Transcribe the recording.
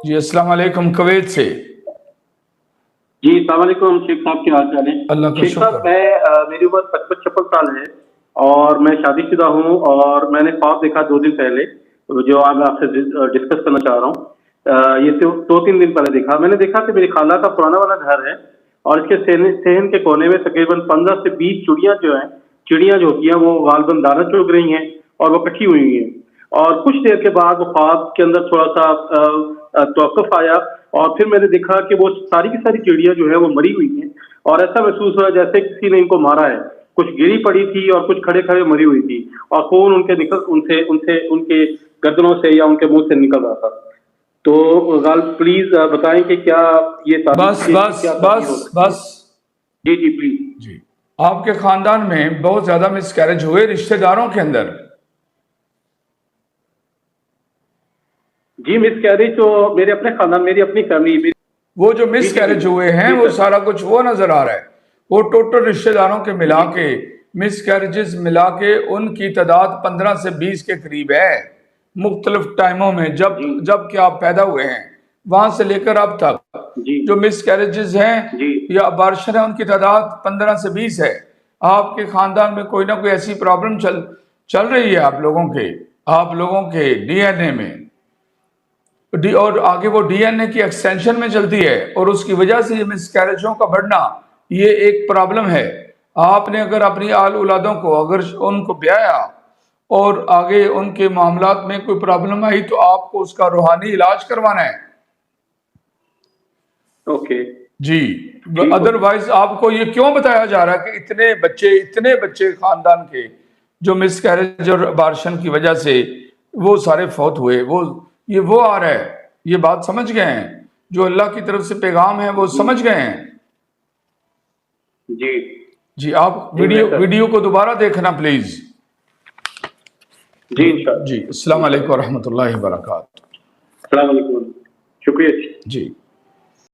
جی السلام علیکم، کویت سے۔ جی السلام علیکم شیخ صاحب، کیا حال چال ہے؟ اللہ کا شیخ شکر۔ صاحب میری عمر 55 سال ہے اور میں شادی شدہ ہوں، اور میں نے خواب دیکھا 2 دن پہلے جو آج میں آپ سے ڈسکس کرنا چاہ رہا ہوں۔ یہ 2-3 دن پہلے دیکھا میں نے کہ میری خالہ کا پرانا والا گھر ہے، اور اس کے صحن کے کونے میں تقریباً 15 سے 20 چڑیاں جو ہوتی ہیں وہ غالباً دانہ چگ رہی ہیں اور وہ کٹھی ہوئی ہیں، اور کچھ دیر کے بعد وہ خواب کے اندر تھوڑا سا توقف آیا، اور پھر میں نے دیکھا کہ وہ ساری کی ساری چڑیاں جو ہے وہ مری ہوئی ہیں، اور ایسا محسوس ہوا جیسے کسی نے ان کو مارا ہے۔ کچھ گری پڑی تھی اور کچھ کھڑے کھڑے مری ہوئی تھی، اور خون ان کے گردنوں سے یا ان کے منہ سے نکل رہا تھا۔ تو غالب پلیز بتائیں کہ کیا یہ بس بس کیا تعبیر ہو بس سکتی ہے؟ بس جی پلیز۔ جی، آپ کے خاندان میں بہت زیادہ مس کیریج ہوئے رشتہ داروں کے اندر؟ جی مس کیریج تو میرے اپنے خاندان، میری اپنی فیملی۔ وہ جو مس کیریج ہوئے ہیں وہ سارا کچھ وہ نظر آ رہا ہے، وہ ٹوٹل رشتہ داروں کے ملا کے مس کیریجز ملا کے ان کی تعداد 15 سے 20 کے قریب ہے، مختلف ٹائموں میں جب کہ آپ پیدا ہوئے ہیں وہاں سے لے کر اب تک جو مس کیریجز ہیں یا ابارشن ہیں ان کی تعداد 15 سے 20 ہے۔ آپ کے خاندان میں کوئی نہ کوئی ایسی پرابلم چل رہی ہے آپ لوگوں کے ڈی این اے میں، اور آگے وہ ڈی این اے کی ایکسٹینشن میں چلتی ہے، اور اس کی وجہ سے یہ مس کیریجوں کا بڑھنا یہ ایک پرابلم ہے۔ آپ نے اگر اپنی آل اولادوں کو اگر ان کو بیایا اور آگے ان کے معاملات میں کوئی پرابلم آئی تو آپ کو اس کا روحانی علاج کروانا ہے۔ اوکے جی، ادروائز آپ کو یہ کیوں بتایا جا رہا ہے کہ اتنے بچے خاندان کے جو مس کیریج اور ابارشن کی وجہ سے وہ سارے فوت ہوئے، وہ آ رہا ہے؟ یہ بات سمجھ گئے ہیں؟ جو اللہ کی طرف سے پیغام ہے وہ سمجھ گئے ہیں؟ جی آپ ویڈیو کو دوبارہ دیکھنا پلیز۔ جی انشاءاللہ۔ جی السلام علیکم ورحمۃ اللہ وبرکاتہ۔ السلام علیکم، شکریہ۔ جی